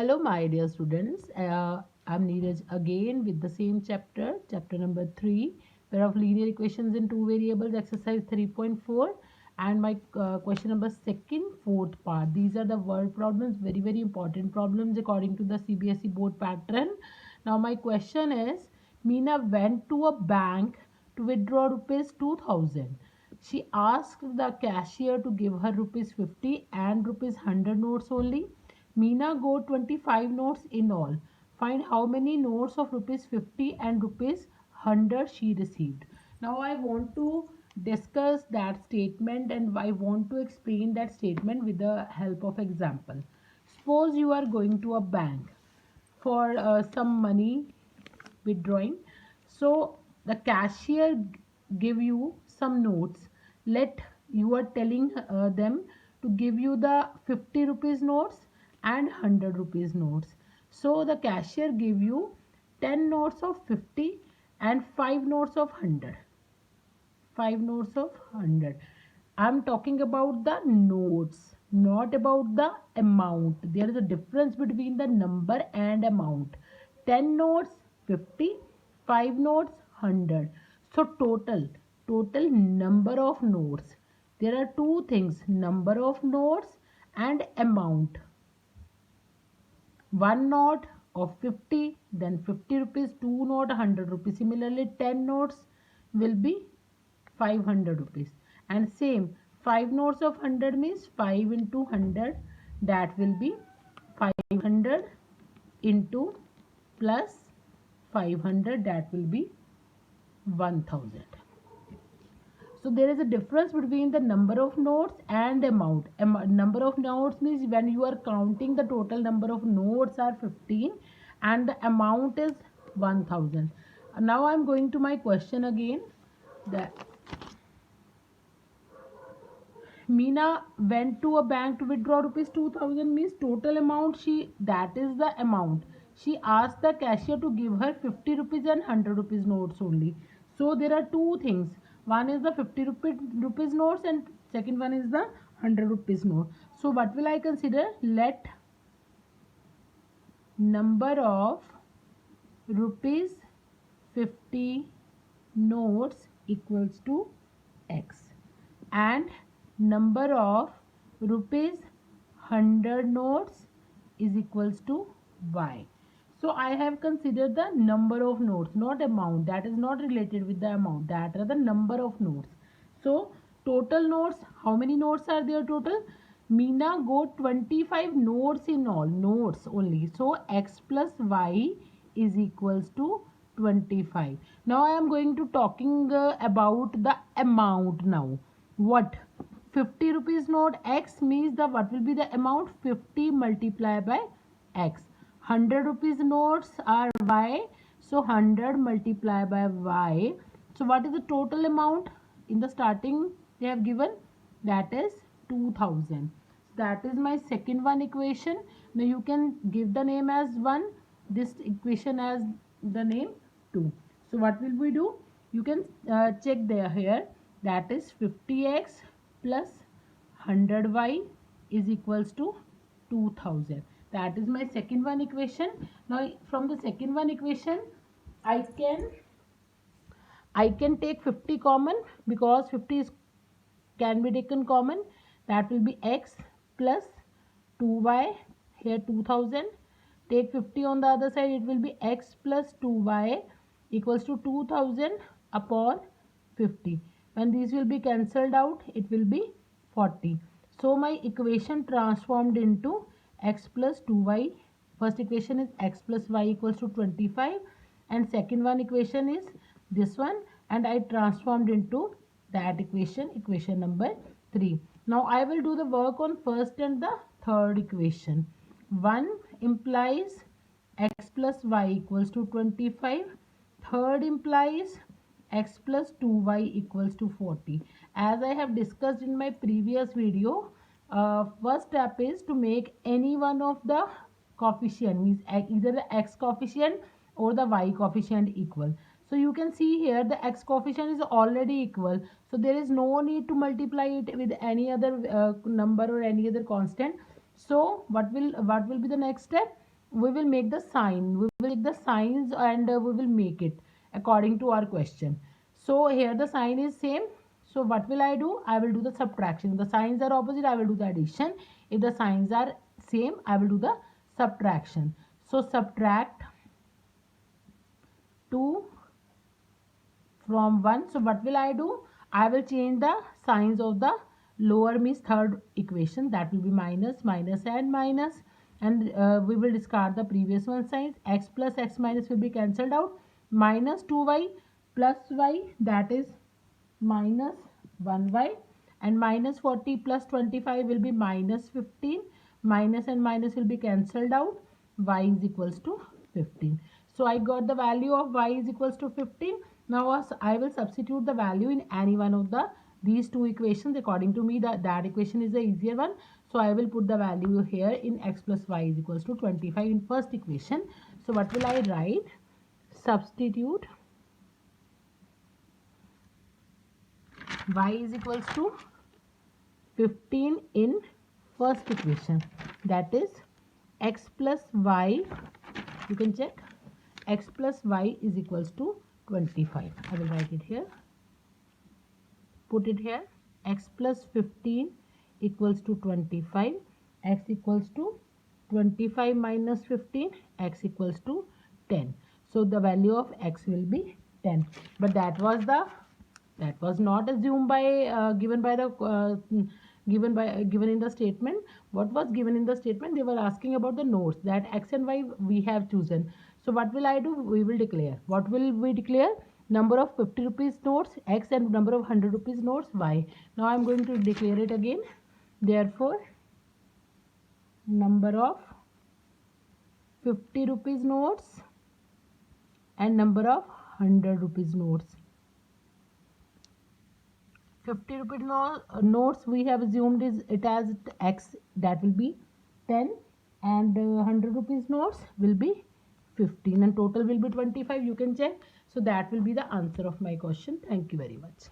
Hello, my dear students. I'm Neeraj again with the same chapter number 3, pair of linear equations in two variables, exercise 3.4, and my question number second, fourth part. These are the word problems, very important problems according to the CBSE board pattern. Now, my question is, Meena went to a bank to withdraw rupees 2000. She asked the cashier to give her rupees 50 and rupees 100 notes only. Meena got 25 notes in all. Find how many notes of rupees 50 and rupees 100 she received. Now I want to discuss that statement and I want to explain that statement with the help of example. Suppose you are going to a bank for some money withdrawing. So the cashier give you some notes. Let you are telling them to give you the 50 rupees notes and 100 rupees notes. So the cashier give you 10 notes of 50 and 5 notes of 100. 5 notes of 100. I'm talking about the notes, not about the amount. There is a difference between the number and amount. 10 notes 50, 5 notes 100. So total number of notes. There are two things, number of notes and amount. One note of 50, then 50 rupees, two note 100 rupees. Similarly 10 notes will be 500 rupees, and same 5 notes of 100 means 5 into 100, that will be 500 into plus 500, that will be 1000. So there is a difference between the number of notes and the amount. Number of notes means when you are counting, the total number of notes are 15 and the amount is 1000. Now I am going to my question again. That Meena went to a bank to withdraw rupees 2000 means total amount, that is the amount. She asked the cashier to give her 50 rupees and 100 rupees notes only. So there are two things. One is the 50 rupees notes and second one is the 100 rupees note. So what will I consider? Let number of rupees 50 notes equals to X and number of rupees 100 notes is equals to Y. So I have considered the number of notes, not amount. That is not related with the amount. That are the number of notes. So total notes, how many notes are there total? Meena got 25 notes in all, notes only. So X plus Y is equals to 25. Now I am going to talking about the amount now. What? 50 rupees note X means the what will be the amount? 50 multiplied by X. 100 rupees notes are Y. So 100 multiplied by Y. So what is the total amount? In the starting they have given, that is 2000. That is my second one equation. Now you can give the name as 1, this equation as the name 2. So what will we do? You can check there here, that is 50x plus 100y is equals to 2000. That is my second one equation. Now from the second one equation I can take 50 common because 50 can be taken common. That will be x plus 2y, here 2000. Take 50 on the other side, it will be x plus 2y equals to 2000 upon 50. When these will be cancelled out, it will be 40. So my equation transformed into x plus 2y. First equation is x plus y equals to 25 and second one equation is this one, and I transformed into that equation number 3. Now I will do the work on first and the third equation. 1 implies x plus y equals to 25. Third implies x plus 2y equals to 40. As I have discussed in my previous video, first step is to make any one of the coefficient, means either the x coefficient or the y coefficient equal. So you can see here the x coefficient is already equal. So there is no need to multiply it with any other number or any other constant. So what will be the next step? we will make the sign. We will take the signs and we will make it according to our question. So here the sign is same. So what will I do? I will do the subtraction. If the signs are opposite, I will do the addition. If the signs are same, I will do the subtraction. So subtract 2 from 1. So what will I do? I will change the signs of the lower means third equation. That will be minus, minus and minus. And we will discard the previous one signs. X plus x minus will be cancelled out. Minus 2y plus y, that is minus 1y. And minus 40 plus 25 will be minus 15. Minus and minus will be cancelled out. Y is equals to 15. So I got the value of y is equals to 15. Now I will substitute the value in any one of these two equations. According to me, that equation is the easier one. So I will put the value here in x plus y is equals to 25 in first equation. So what will I write? Substitute y is equals to 15 in first equation. That is x plus y. You can check. X plus y is equals to 25. I will write it here. Put it here. X plus 15 equals to 25. X equals to 25 minus 15. X equals to 10. So the value of x will be 10. But that was not assumed by given in the statement. What was given in the statement? They were asking about the notes that x and y we have chosen. So what will I do? We will declare. What will we declare? Number of 50 rupees notes x and number of 100 rupees notes y. Now I am going to declare it again. Therefore, number of 50 rupees notes and number of 100 rupees notes. 50 rupees notes we have assumed is it as x, that will be 10, and 100 rupees notes will be 15, and total will be 25. You can check. So that will be the answer of my question. Thank you very much.